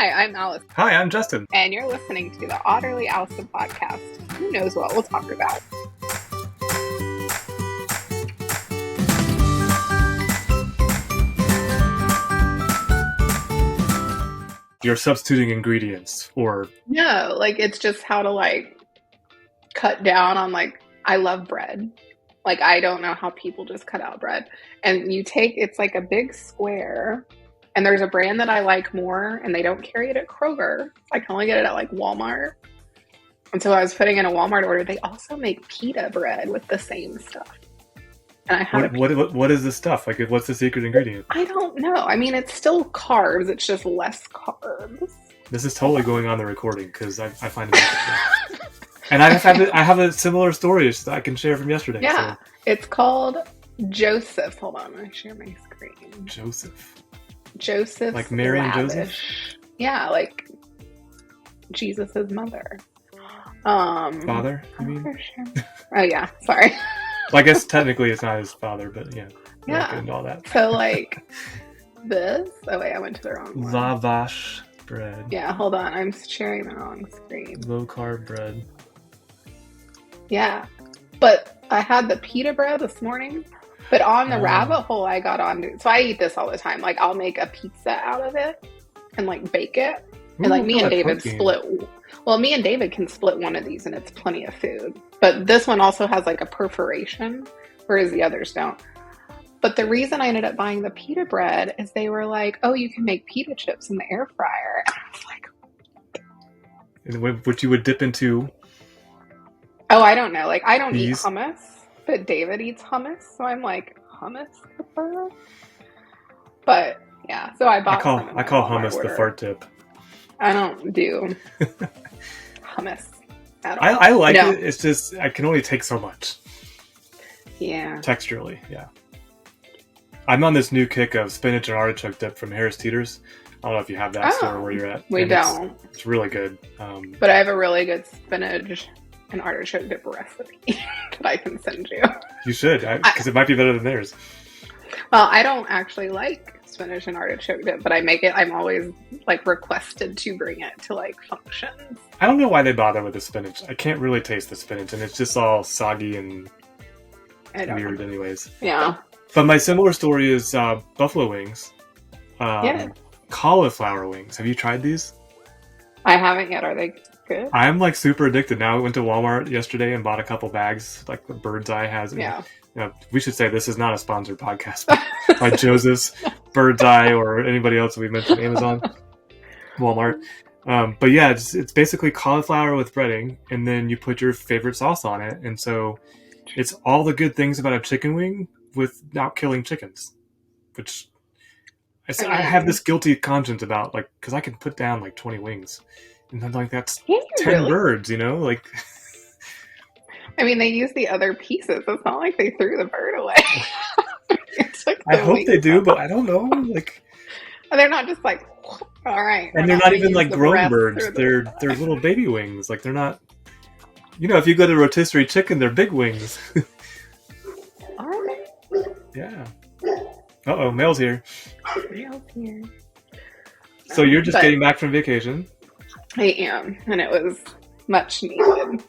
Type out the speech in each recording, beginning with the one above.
Hi, I'm Alice. Hi, I'm Justin. And you're listening to the Otterly Owlsome Podcast. Who knows what we'll talk about? You're substituting ingredients, or... No, it's just how to, cut down on, I love bread. I don't know how people just cut out bread. And it's like a big square... And there's a brand that I like more, and they don't carry it at Kroger. I can only get it at Walmart. And so I was putting in a Walmart order. They also make pita bread with the same stuff. And I had what is the stuff? What's the secret ingredient? I don't know. I mean, it's still carbs. It's just less carbs. This is totally going on the recording because I find it interesting. And I have a similar story that I can share from yesterday. Yeah, so. It's called Joseph. Hold on, let me share my screen. Joseph, like Mary and Joseph? Yeah, like Jesus' mother. Father, you mean? Sure. Oh, yeah, sorry. Well, I guess technically it's not his father, but yeah. Yeah. And all that. So, this. Oh, wait, I went to the wrong one. Lavash bread. Yeah, hold on. I'm sharing the wrong screen. Low carb bread. Yeah. But I had the pita bread this morning. But on the rabbit hole I got on, so I eat this all the time. I'll make a pizza out of it and bake it. And me and David split. Well, me and David can split one of these and it's plenty of food. But this one also has a perforation, whereas the others don't. But the reason I ended up buying the pita bread is they were like, oh, you can make pita chips in the air fryer. And I was like, and what you would dip into? Oh, I don't know. I don't eat hummus. But David eats hummus, so I'm hummus prefer. But yeah, so I bought. I call hummus order. The fart tip. I don't do hummus at all. I like it. It's just I can only take so much. Yeah. Texturally, yeah. I'm on this new kick of spinach and artichoke dip from Harris Teeter's. I don't know if you have that store where you're at. We don't. It's really good. But I have a really good spinach and artichoke dip recipe that I can send you. You should, because it might be better than theirs. Well, I don't actually like spinach and artichoke dip, but I make it. I'm always requested to bring it to functions. I don't know why they bother with the spinach. I can't really taste the spinach, and it's just all soggy and weird, anyways. Yeah. But my similar story is buffalo wings. Cauliflower wings. Have you tried these? I haven't yet. Are they good? I'm super addicted now. I went to Walmart yesterday and bought a couple bags, the Bird's Eye has. Yeah. We should say this is not a sponsored podcast by Joseph's, Bird's Eye, or anybody else that we mentioned, Amazon, Walmart. But yeah, it's basically cauliflower with breading, and then you put your favorite sauce on it. And so it's all the good things about a chicken wing without killing chickens, which I have this guilty conscience about, because I can put down 20 wings. And I'm that's 10 birds, I mean, they use the other pieces. It's not like they threw the bird away. I hope they do, but I don't know. They're not just all right. And they're not even grown birds. They're little baby wings. They're not. If you go to rotisserie chicken, they're big wings. Are they? Yeah. Uh-oh, Mail's here. Mail's here. So you're just getting back from vacation. I am, and it was much needed.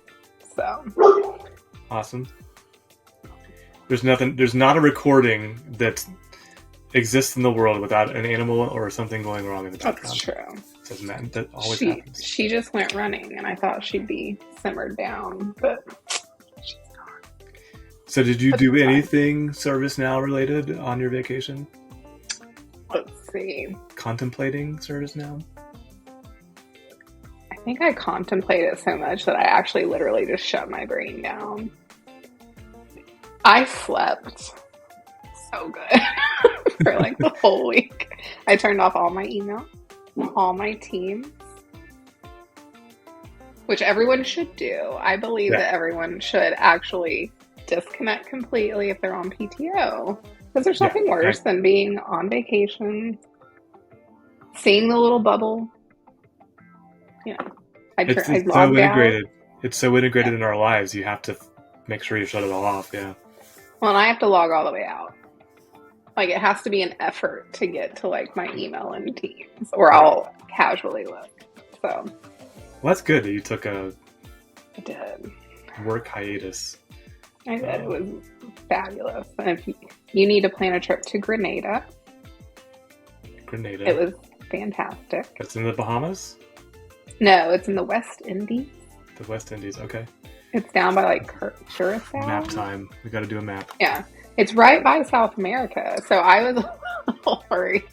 So awesome. There's not a recording that exists in the world without an animal or something going wrong in the background. That's true. Doesn't matter. That always happens. She just went running, and I thought she'd be simmered down, but she's not. So did you do anything ServiceNow related on your vacation? Let's see. Contemplating ServiceNow? I think I contemplated so much that I actually literally just shut my brain down. I slept so good for the whole week. I turned off all my email, all my teams, which everyone should do. I believe that everyone should actually disconnect completely if they're on PTO. Because there's nothing worse than being on vacation, seeing the little bubble. It's so integrated. It's so integrated in our lives. You have to make sure you shut it all off. Yeah. Well, and I have to log all the way out. Like, it has to be an effort to get to, like, my email and Teams, or I'll casually look. So. Well, that's good that you took a I did. work hiatus. I did. It was fabulous. And if you need to plan a trip to Grenada. It was fantastic. That's in the Bahamas? No, it's in the West Indies. The West Indies, okay. It's down by, like, Curacao. Map time. We got to do a map. Yeah. It's right by South America. So I was a little worried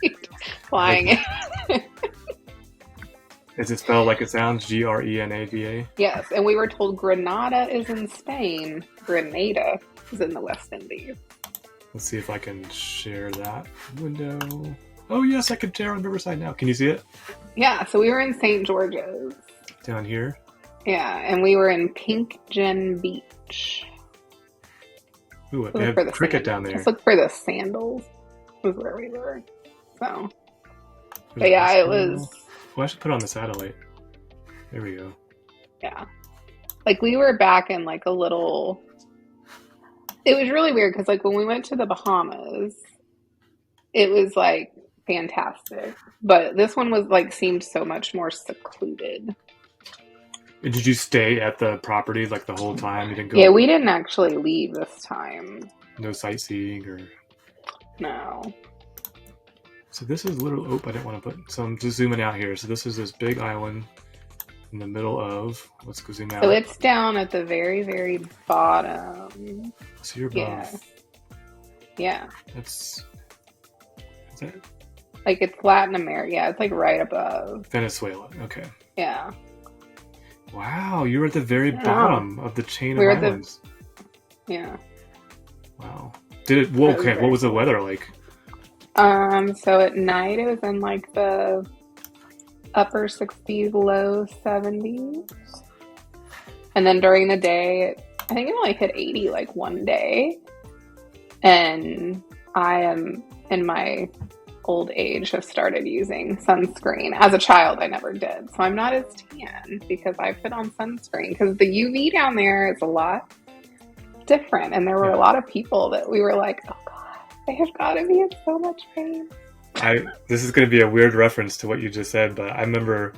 flying in. Is it spelled like it sounds? Grenada? Yes. And we were told Grenada is in Spain. Grenada is in the West Indies. Let's see if I can share that window. Oh, yes, I can share on Riverside now. Can you see it? Yeah. So we were in St. George's. Down here? Yeah. And we were in Pink Gin Beach. Ooh, they have cricket down there. Just look for the sandals. Was where we were. So. But yeah, it was. Well, I should put it on the satellite. There we go. Yeah. Like, we were back in, like, a little... It was really weird, because, like, when we went to the Bahamas, it was, like, fantastic. But this one was, like, seemed so much more secluded. Did you stay at the property, like, the whole time? You didn't go... Yeah, we didn't actually leave this time. No sightseeing or... No. So this is literally... Oh, I didn't want to put... So I'm just zooming out here. So this is this big island in the middle of... Let's go zoom out. So it's down at the very, very bottom. So you're above. Yeah. That's... Is that... Like, it's Latin America. Yeah, it's, like, right above. Venezuela. Okay. Yeah. Wow, you were at the very bottom of the chain of islands. Yeah. Wow. Did it... Well, okay, what was the weather like? So at night it was in, like, the upper 60s, low 70s. And then during the day, I think it only hit 80, like, one day. And I am, in my old age, have started using sunscreen. As a child, I never did. So I'm not as tan because I put on sunscreen. Because the UV down there is a lot different. And there were a lot of people that we were like, oh, God, they have got to be in so much pain. This is going to be a weird reference to what you just said, but I remember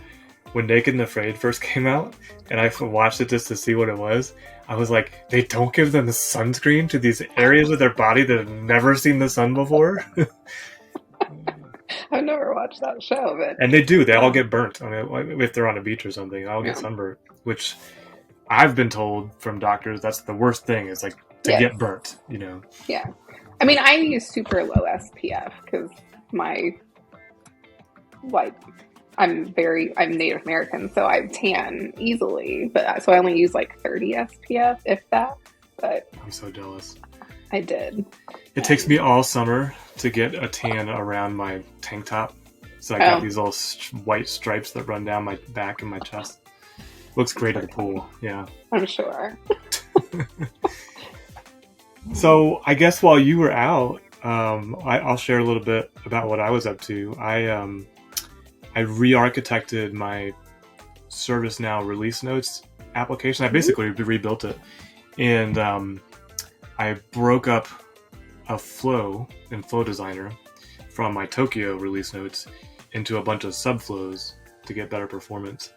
when Naked and Afraid first came out, and I watched it just to see what it was. I was like, they don't give them the sunscreen to these areas of their body that have never seen the sun before? I've never watched that show, but... And they do. They all get burnt. I mean, if they're on a beach or something, they all get sunburnt, which I've been told from doctors that's the worst thing, is like to get burnt, you know? Yeah. I mean, I use super low SPF because I'm Native American, so I tan easily, so I only use like 30 SPF, if that. But I'm so jealous. I did. It takes me all summer to get a tan around my tank top. So I got these little white stripes that run down my back and my chest. Looks great at the pool. Yeah. I'm sure. So I guess while you were out, I'll share a little bit about what I was up to. I re-architected my ServiceNow release notes application. I basically rebuilt it. And I broke up a flow in Flow Designer from my Tokyo release notes into a bunch of subflows to get better performance.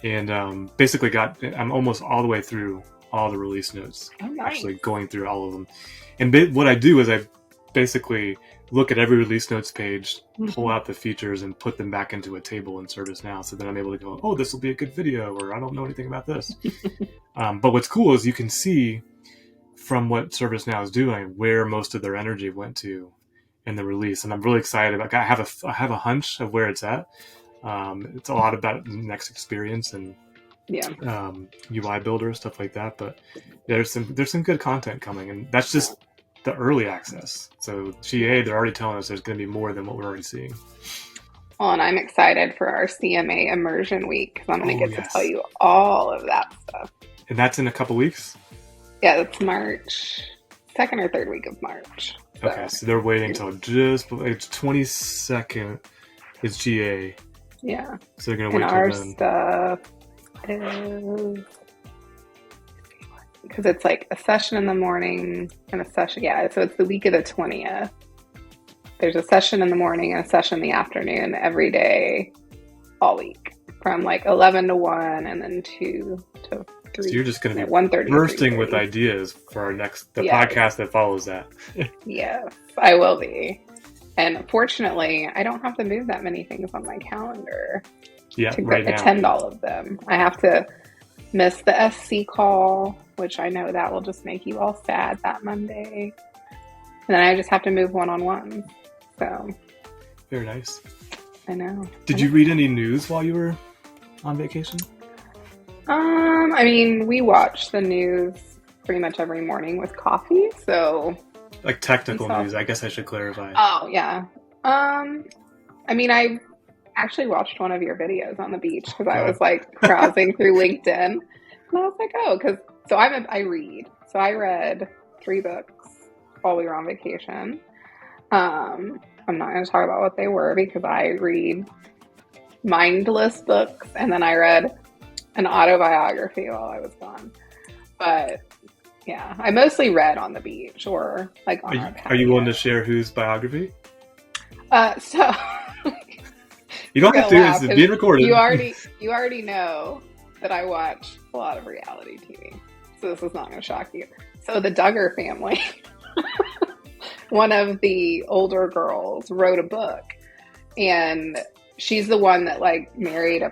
And basically I'm almost all the way through all the release notes, actually going through all of them. And what I do is I basically look at every release notes page, pull out the features, and put them back into a table in ServiceNow. So then I'm able to go, oh, this will be a good video, or I don't know anything about this. But what's cool is you can see from what ServiceNow is doing where most of their energy went to in the release. And I'm really excited about it. I have a hunch of where it's at. It's a lot about next experience and UI builder, stuff like that. But there's some good content coming, and that's just the early access. So GA, they're already telling us there's going to be more than what we're already seeing. Well, and I'm excited for our CMA immersion week because I'm going to get to tell you all of that stuff. And that's in a couple weeks? Yeah, it's March, 2nd or 3rd week of March. So. Okay, so they're waiting until it's 22nd is GA. Yeah. So they're going to wait till our then. Stuff is... Because it's like a session in the morning and a session, so it's the week of the 20th. there's a session in the morning and a session in the afternoon every day, all week, from like 11 to 1 and then 2 to 3. So you're just going to be 1:30 bursting with ideas for our next, the podcast that follows that. Yes, I will be. And fortunately, I don't have to move that many things on my calendar to attend all of them. I have to miss the SC call, which I know that will just make you all sad that Monday. And then I just have to move one-on-one. So very nice. I know. Did you read any news while you were on vacation? I mean, we watch the news pretty much every morning with coffee, so like technical news, I guess I should clarify. Oh, yeah. I mean, I actually watched one of your videos on the beach because I was like browsing through LinkedIn, and I was like, I read. So I read 3 books while we were on vacation. I'm not going to talk about what they were because I read mindless books, and then I read an autobiography while I was gone. But yeah, I mostly read on the beach or like on our patio. Are you willing to share whose biography? So you don't have to. It's being recorded. You already know that I watch a lot of reality TV, so this is not going to shock you. So the Duggar family, one of the older girls, wrote a book, and she's the one that like married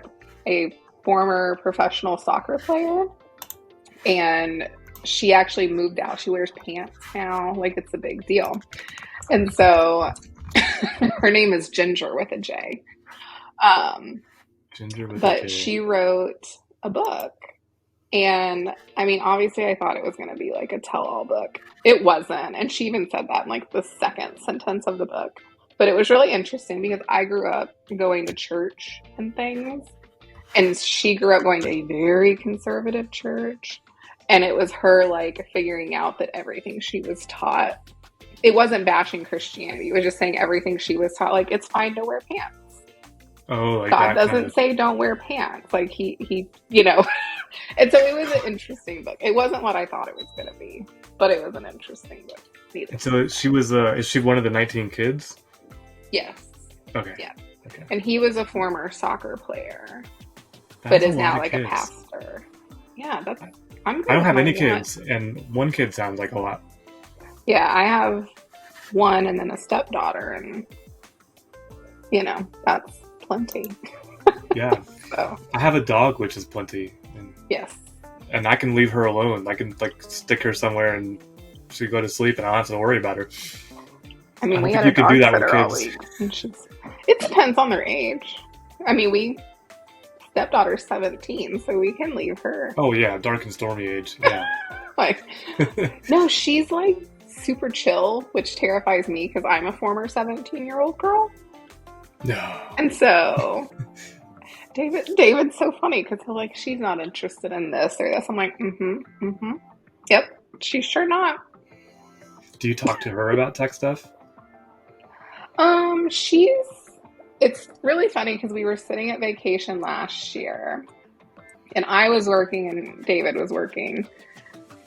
a former professional soccer player, and she actually moved out. She wears pants now, like it's a big deal. And so her name is Ginger with a J. But she wrote a book. And I mean, obviously I thought it was going to be like a tell-all book. It wasn't. And she even said that in like the second sentence of the book. But it was really interesting because I grew up going to church and things. And she grew up going to a very conservative church. And it was her like figuring out that everything she was taught, it wasn't bashing Christianity. It was just saying everything she was taught, like it's fine to wear pants. Oh, like God doesn't say don't wear pants. Like he, you know. And so it was an interesting book. It wasn't what I thought it was going to be, but it was an interesting book. And so she was, is she one of the 19 kids? Yes. Okay. Yeah. Okay. And he was a former soccer player, That's but is now like a pastor. Yeah, I don't have any kids, and one kid sounds like a lot. Yeah, I have one and then a stepdaughter, and you know, that's plenty. Yeah. So. I have a dog, which is plenty. Yes. And I can leave her alone. I can like stick her somewhere and she go to sleep, and I don't have to worry about her. I mean, we had a dog sitter all week. It depends on their age. I mean, stepdaughter's 17, so we can leave her. Oh yeah, dark and stormy age. Yeah. Like, no, she's like super chill, which terrifies me because I'm a former 17-year-old girl. No. And so David's so funny because he'll like, she's not interested in this or this. I'm like, yep, she's sure not. Do you talk to her about tech stuff? It's really funny because we were sitting at vacation last year and I was working and David was working.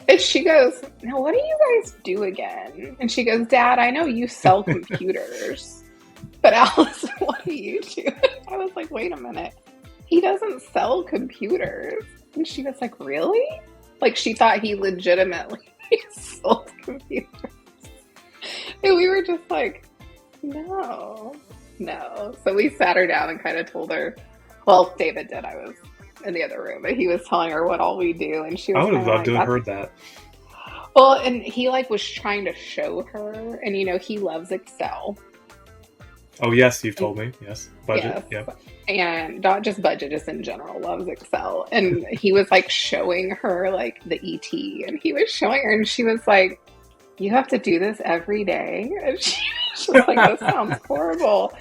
And she goes, now what do you guys do again? And she goes, Dad, I know you sell computers, but Allison, what do you do? I was like, wait a minute. He doesn't sell computers. And she was like, really? Like she thought he legitimately sold computers. And we were just like, no. So we sat her down and kind of told her, well, David did. I was in the other room, but he was telling her what all we do. And she was I would have loved like, to have heard that. Well, and he like was trying to show her, and you know, he loves Excel. Oh, yes, you've told me. Yes. Budget. Yes. Yep. And not just budget, just in general, loves Excel. And he was like showing her like the ET, and he was showing her, and she was like, you have to do this every day. And she was like, that sounds horrible.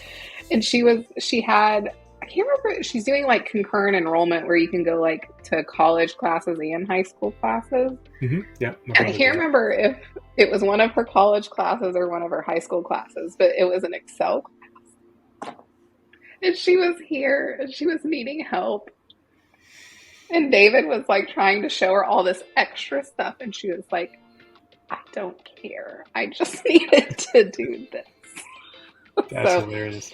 And she had, I can't remember, she's doing like concurrent enrollment where you can go like to college classes and high school classes. Mm-hmm. Yeah. And I can't remember if it was one of her college classes or one of her high school classes, but it was an Excel class. And she was here and she was needing help. And David was like trying to show her all this extra stuff. And she was like, I don't care. I just needed to do this. That's So hilarious.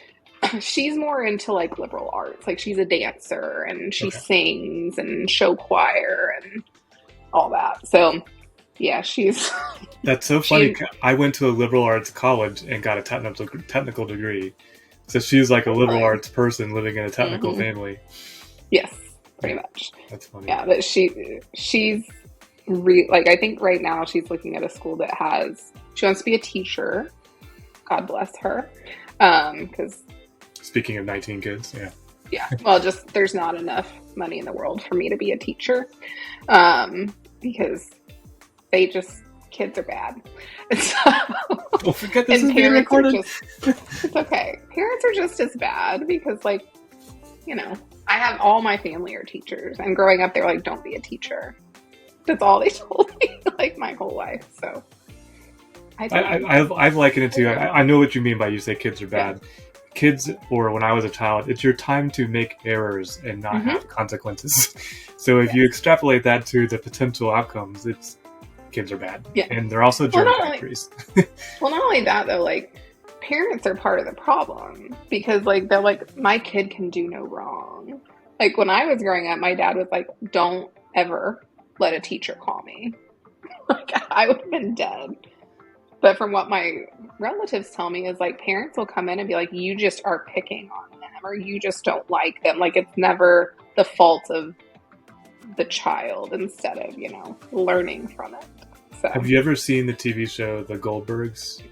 she's more into like liberal arts. Like she's a dancer and she sings and show choir and all that. So yeah, she's That's so funny. I went to a liberal arts college and got a technical degree. So she's like a liberal arts person living in a technical family. Yes, pretty much. That's funny. Yeah, but she's like, I think right now she's looking at a school that she wants to be a teacher. God bless her. Because speaking of 19 kids, yeah, well, just there's not enough money in the world for me to be a teacher, because kids are bad. And so, oh, forget this is being recorded. It's okay. Parents are just as bad because, like, you know, I have all my family are teachers, and growing up, they were like, "Don't be a teacher." That's all they told me, like my whole life. So, I've likened it to. I know what you mean by you say kids are bad. Yeah. Kids, or when I was a child, it's your time to make errors and not have consequences. So if you extrapolate that to the potential outcomes, it's kids are bad. Yeah. And they're also germ factories. Well, not only that, though, like, parents are part of the problem because, like, they're like, my kid can do no wrong. Like, when I was growing up, my dad was like, don't ever let a teacher call me. Like, I would have been dead. But from what my relatives tell me is, like, parents will come in and be like, you just are picking on them or you just don't like them. Like, it's never the fault of the child instead of, you know, learning from it. So, have you ever seen the TV show The Goldbergs?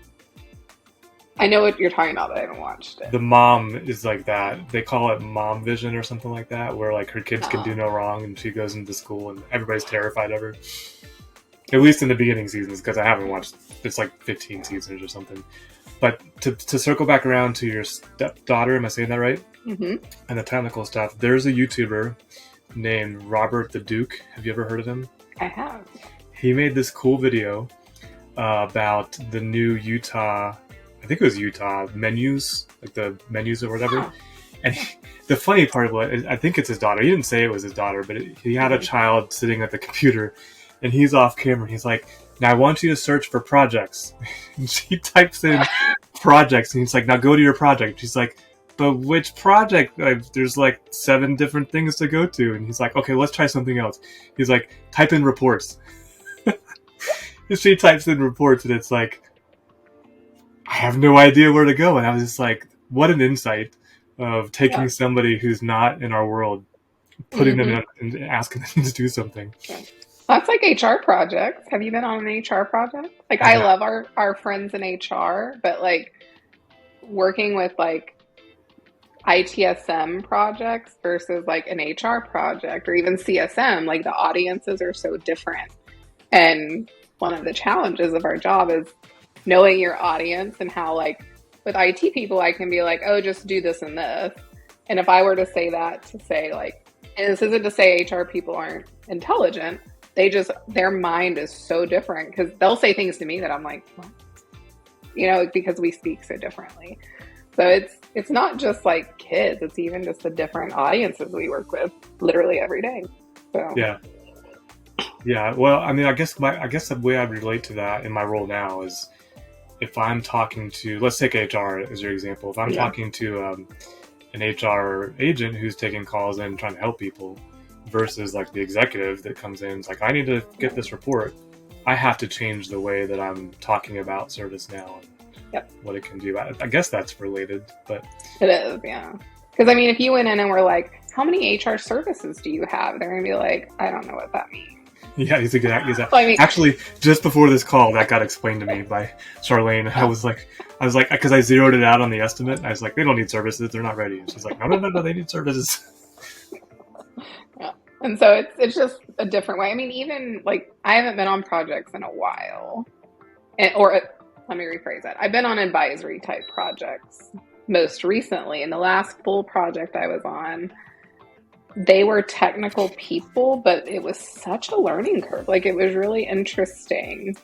I know what you're talking about, but I haven't watched it. The mom is like that. They call it mom vision or something like that, where like her kids can do no wrong and she goes into school and everybody's terrified of her. At least in the beginning seasons, because I haven't watched, it's like 15 seasons or something. But to circle back around to your stepdaughter, am I saying that right? Mm-hmm. And the technical stuff, there's a YouTuber named Robert the Duke. Have you ever heard of him? I have. He made this cool video about the new Utah, I think it was Utah menus, like the menus or whatever. Oh. And the funny part of it, I think it's his daughter. He didn't say it was his daughter, but he had a child sitting at the computer. And he's off camera. And he's like, now I want you to search for projects. And she types in projects. And he's like, now go to your project. She's like, but which project? There's like 7 different things to go to. And he's like, okay, let's try something else. He's like, type in reports. And she types in reports. And it's like, I have no idea where to go. And I was just like, what an insight of taking somebody who's not in our world, putting them in and asking them to do something. Yeah. That's like HR projects. Have you been on an HR project? Like, I love our friends in HR, but like working with like ITSM projects versus like an HR project or even CSM, like the audiences are so different. And one of the challenges of our job is knowing your audience and how, like, with IT people, I can be like, oh, just do this and this. And if I were to say that to say like, and this isn't to say HR people aren't intelligent, their mind is so different because they'll say things to me that I'm like, what? You know, because we speak so differently. So it's not just like kids, it's even just the different audiences we work with literally every day. So yeah. Well, I mean, I guess the way I relate to that in my role now is if I'm talking to, let's take HR as your example. If I'm talking to an HR agent who's taking calls and trying to help people, versus like the executive that comes in, it's like, I need to get this report. I have to change the way that I'm talking about ServiceNow and what it can do. I guess that's related, but it is, yeah. Because I mean, if you went in and were like, how many HR services do you have? They're gonna be like, I don't know what that means. Yeah, he's exactly. I mean, actually, just before this call, that got explained to me by Charlene. I was like, because I zeroed it out on the estimate. I was like, they don't need services; they're not ready. And she's like, no, they need services. Yeah, and so it's just a different way. I mean, even like I haven't been on projects in a while, let me rephrase that. I've been on advisory type projects most recently. And the last full project I was on, they were technical people, but it was such a learning curve. Like, it was really interesting.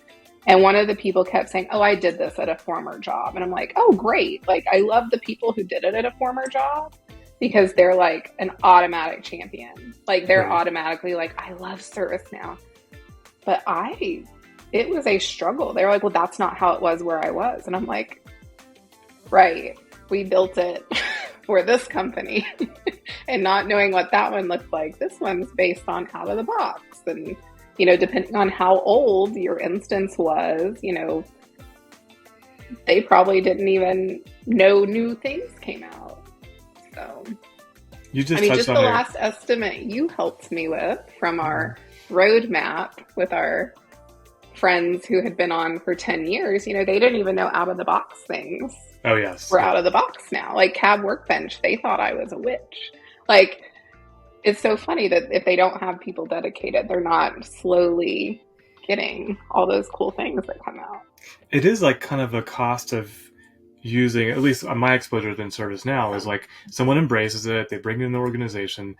And one of the people kept saying, oh, I did this at a former job. And I'm like, oh, great. Like, I love the people who did it at a former job because they're like an automatic champion. Like, they're automatically like, I love ServiceNow. But it was a struggle. They were like, well, that's not how it was where I was. And I'm like, right. we built it for this company and not knowing what that one looked like. This one's based on out of the box. And, depending on how old your instance was, they probably didn't even know new things came out. So, you just just the last estimate you helped me with from our roadmap with our friends who had been on for 10 years, they didn't even know out of the box things. Oh, yes. We're out of the box now. Like Cab Workbench, they thought I was a witch. Like, it's so funny that if they don't have people dedicated, they're not slowly getting all those cool things that come out. It is like kind of a cost of using, at least my exposure within ServiceNow is like someone embraces it, they bring it in the organization,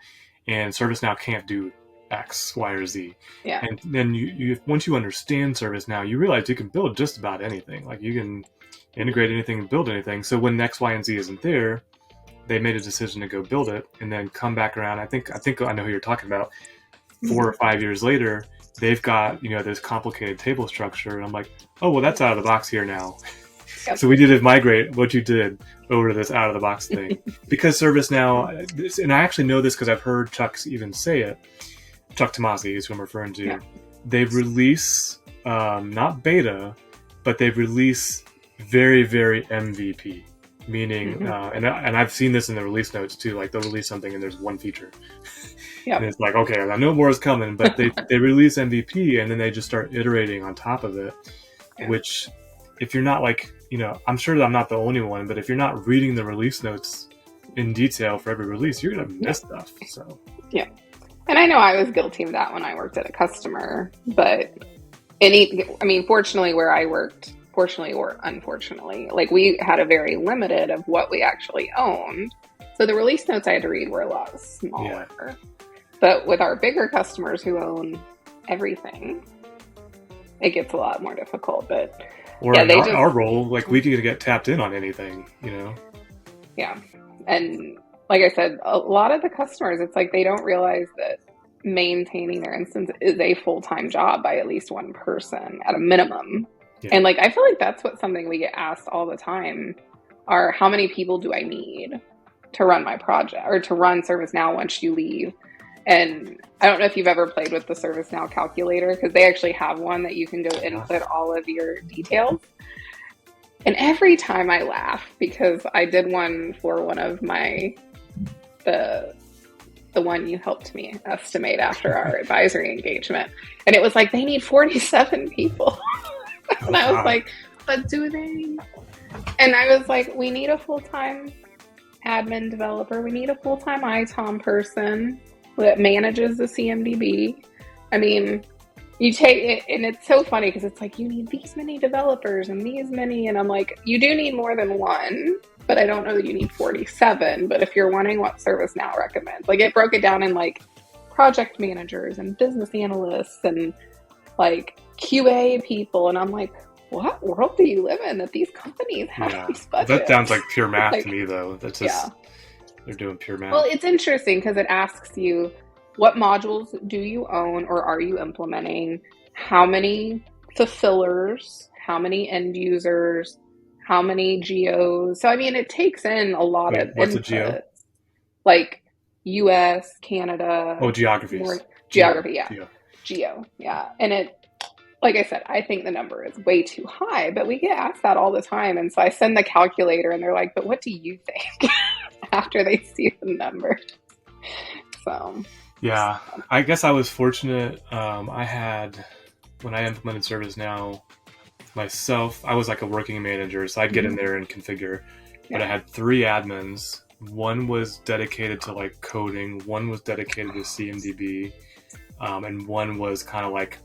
and ServiceNow can't do X, Y, or Z. Yeah. And then you once you understand ServiceNow, you realize you can build just about anything. Like you can integrate anything and build anything. So when X, Y, and Z isn't there, they made a decision to go build it and then come back around. I think I know who you're talking about. 4 or 5 years later, they've got, this complicated table structure. And I'm like, oh, well, that's out of the box here now. Yep. So we need to migrate what you did over to this out of the box thing. Because ServiceNow, and I actually know this because I've heard Chuck even say it. Chuck Tomasi is who I'm referring to. Yeah. They've released, not beta, but they've released very, very MVP. Meaning, and I've seen this in the release notes too, like they'll release something and there's one feature. Yep. And it's like, okay, I know more is coming, but they release MVP and then they just start iterating on top of it, which if you're not like, I'm sure that I'm not the only one, but if you're not reading the release notes in detail for every release, you're going to miss stuff. So, yeah. And I know I was guilty of that when I worked at a customer, but fortunately where I worked, fortunately or unfortunately, like we had a very limited of what we actually owned. So the release notes I had to read were a lot smaller. Yeah. But with our bigger customers who own everything, it gets a lot more difficult. But our role, like we could get tapped in on anything, Yeah. And like I said, a lot of the customers, it's like they don't realize that maintaining their instance is a full-time job by at least one person at a minimum. Yeah. And like, I feel like that's something we get asked all the time are how many people do I need to run my project or to run ServiceNow once you leave? And I don't know if you've ever played with the ServiceNow calculator because they actually have one that you can go input all of your details. And every time I laugh because I did one for one of the one you helped me estimate after our advisory engagement. And it was like, they need 47 people. And I was like, but do they? And I was like, we need a full-time admin developer. We need a full-time ITOM person that manages the CMDB. I mean, you take it, and it's so funny because it's like, you need these many developers and these many. And I'm like, you do need more than one, but I don't know that you need 47. But if you're wanting what ServiceNow recommends, like it broke it down in like project managers and business analysts and like QA people, and I'm like, what world do you live in that these companies have these budgets? That sounds like pure math to me, though. That's just they're doing pure math. Well, it's interesting because it asks you what modules do you own or are you implementing? How many fulfillers? How many end users? How many geos? So I mean, it takes in a lot of what's inputs, a geo? Like U.S., Canada. Oh, geographies. Geography, yeah. Geo, yeah. And it, like I said, I think the number is way too high, but we get asked that all the time. And so I send the calculator and they're like, but what do you think after they see the number? So. Yeah, I guess I was fortunate. I had, when I implemented ServiceNow myself, I was like a working manager. So I'd get in there and configure, but I had 3 admins. One was dedicated to like coding. One was dedicated to CMDB. And one was kind of like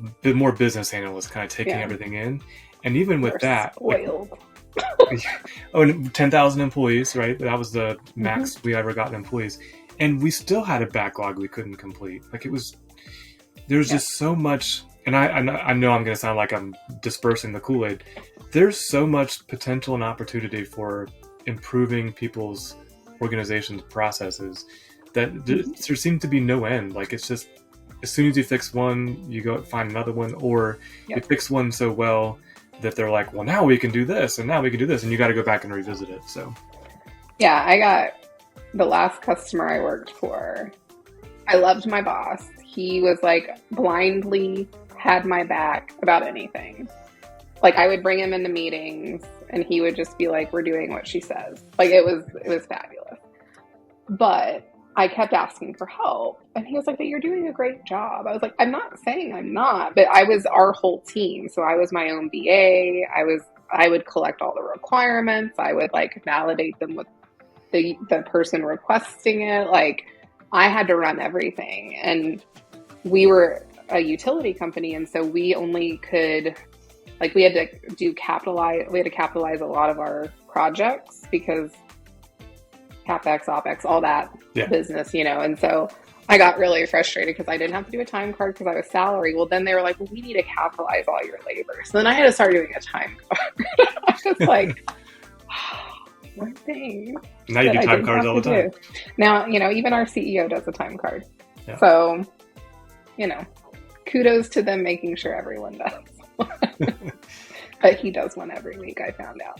a bit more business analyst, kind of taking everything in. And even with that, spoiled. 10,000 employees, right? That was the max we ever got in employees. And we still had a backlog we couldn't complete. Like it was, there's just so much, and I know I'm going to sound like I'm dispersing the Kool-Aid. There's so much potential and opportunity for improving people's organization's processes that there seems to be no end. Like it's just, as soon as you fix one, you go find another one, or you fix one so well that they're like, well, now we can do this, and now we can do this, and you got to go back and revisit it. So, yeah, I got the last customer I worked for. I loved my boss. He was like blindly had my back about anything. Like I would bring him into meetings and he would just be like, we're doing what she says. Like it was fabulous. But I kept asking for help and he was like, but you're doing a great job. I was like, I'm not saying I'm not, but I was our whole team. So I was my own BA. I would collect all the requirements. I would like validate them with the person requesting it. Like I had to run everything, and we were a utility company. And so we only could, like, we had to capitalize a lot of our projects because CapEx, OpEx, all that business, you know. And so I got really frustrated because I didn't have to do a time card because I was salary. Well, then they were like, well, we need to capitalize all your labor. So then I had to start doing a time card. I was like, one thing. Now you do time cards all the time. Now, you know, even our CEO does a time card. Yeah. So, you know, kudos to them making sure everyone does. But he does one every week, I found out.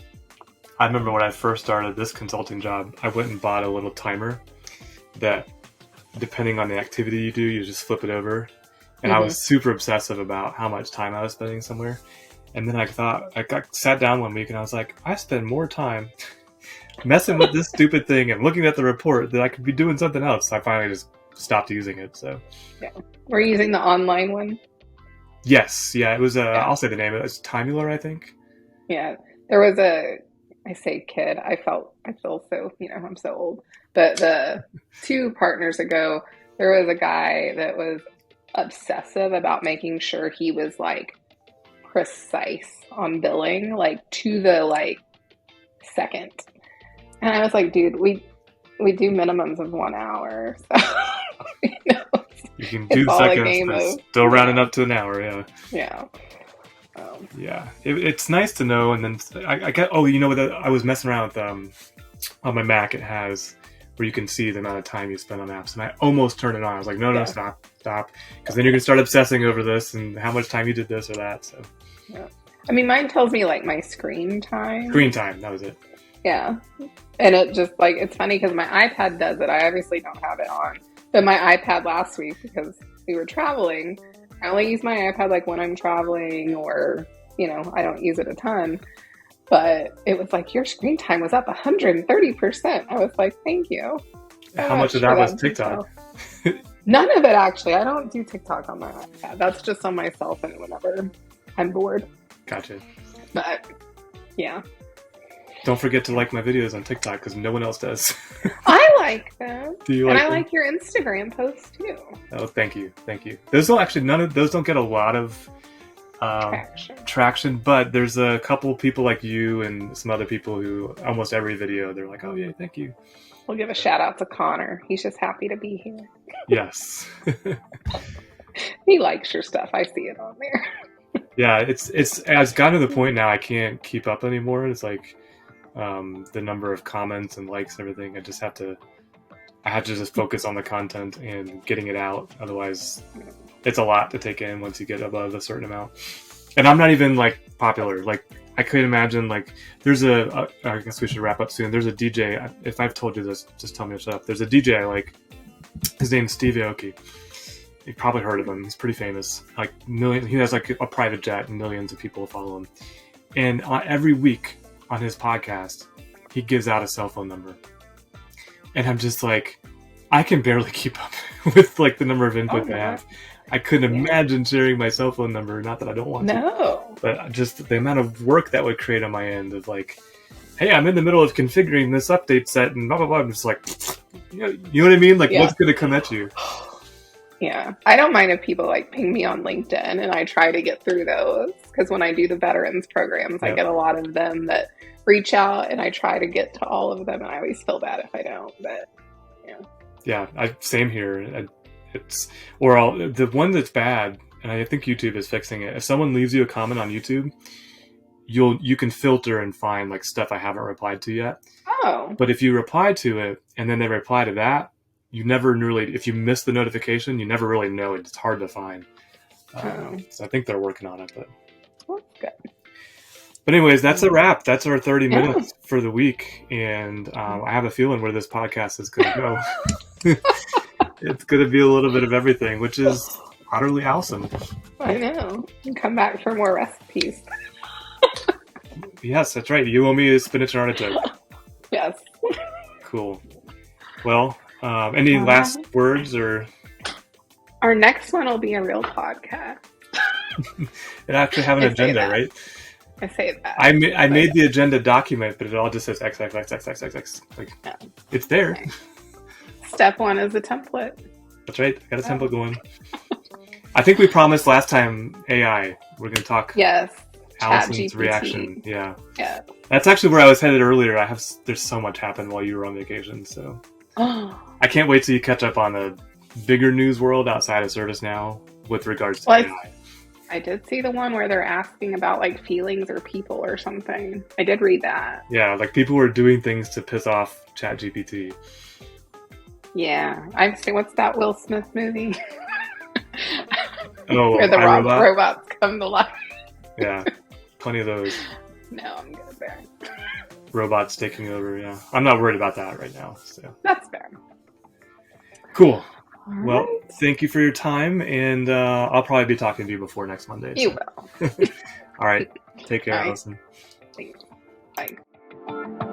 I remember when I first started this consulting job, I went and bought a little timer that, depending on the activity you do, you just flip it over. And I was super obsessive about how much time I was spending somewhere. And then I sat down one week and I was like, I spend more time messing with this stupid thing and looking at the report that I could be doing something else. I finally just stopped using it. So yeah, we're using the online one. Yes, yeah, it was. I'll say the name. It was Timular, I think. Yeah, there was I say kid. I feel so. You know, I'm so old. But the 2 partners ago, there was a guy that was obsessive about making sure he was like precise on billing, like to the like second. And I was like, dude, we do minimums of 1 hour. So, you know, you can do seconds, but still rounding up to an hour. Yeah. Yeah. Yeah. It's nice to know. And then I get, you know, I was messing around with, on my Mac, it has where you can see the amount of time you spend on apps. And I almost turned it on. I was like, no, stop. Because then you're going to start obsessing over this and how much time you did this or that. So, yeah. I mean, mine tells me like my screen time. Screen time. That was it. Yeah. And it just like, it's funny because my iPad does it. I obviously don't have it on. But my iPad last week, because we were traveling, I only use my iPad like when I'm traveling or, you know, I don't use it a ton. But it was like, your screen time was up 130%. I was like, thank you. How much of that was TikTok? None of it, actually. I don't do TikTok on my iPad. That's just on my cell phone whenever I'm bored. Gotcha. But, yeah. Don't forget to like my videos on TikTok because no one else does. I like them. Do you like them? I like your Instagram posts too. Oh, thank you. Those don't actually, none of those don't get a lot of traction, but there's a couple people like you and some other people who almost every video they're like, oh yeah, thank you. We'll give a shout out to Connor. He's just happy to be here. Yes. He likes your stuff. I see it on there. Yeah, it's gotten to the point now I can't keep up anymore. It's like the number of comments and likes and everything. I have to just focus on the content and getting it out. Otherwise, it's a lot to take in once you get above a certain amount. And I'm not even like popular. Like I could imagine like there's I guess we should wrap up soon. There's a DJ. If I've told you this, just tell me to shut up. There's a DJ I like. His name's Steve Aoki. You've probably heard of him. He's pretty famous. Like he has like a private jet and millions of people follow him. And every week on his podcast, he gives out a cell phone number. And I'm just like, I can barely keep up with like the number of input I have. I couldn't imagine sharing my cell phone number. Not that I don't want to. But just the amount of work that would create on my end of like, hey, I'm in the middle of configuring this update set and blah, blah, blah. I'm just like, you know what I mean? Like, what's going to come at you? Yeah. I don't mind if people like ping me on LinkedIn and I try to get through those. Because when I do the veterans programs, I get a lot of them that reach out and I try to get to all of them. And I always feel bad if I don't. But, yeah, same here. The one that's bad, and I think YouTube is fixing it. If someone leaves you a comment on YouTube, you can filter and find like stuff I haven't replied to yet. Oh. But if you reply to it and then they reply to that, you never really, if you miss the notification, you never really know it. It's hard to find. So I think they're working on it. But that's good. But anyways, that's a wrap. That's our 30 Yeah. minutes for the week. And I have a feeling where this podcast is going to go. It's going to be a little bit of everything, which is utterly awesome. I know. And come back for more recipes. Yes, that's right. You owe me a spinach and artichoke. Yes. Cool. Well, any last words or? Our next one will be a real podcast. It actually have an agenda, right? I say that. I made the agenda document, but it all just says XXXXXX. Like, Yeah. It's there. Okay. Step 1 is a template. That's right. I got a template going. I think we promised last time AI. We're going to talk. Yes. Allison's ChatGPT. reaction. Yeah. Yeah. That's actually where I was headed earlier. There's so much happened while you were on vacation, so I can't wait till you catch up on the bigger news world outside of ServiceNow with regards to AI. I did see the one where they're asking about like feelings or people or something. I did read that. Yeah, like people were doing things to piss off ChatGPT. Yeah. I've seen, what's that Will Smith movie? Oh, where the iRobot? robots come to life. Yeah, plenty of those. No, I'm good there. Robots taking over, yeah. I'm not worried about that right now. So That's fair. cool. All Well, right. thank you for your time, and I'll probably be talking to you before next Monday. You so. will. All right. Take care, All right. Allison. Thanks. Bye.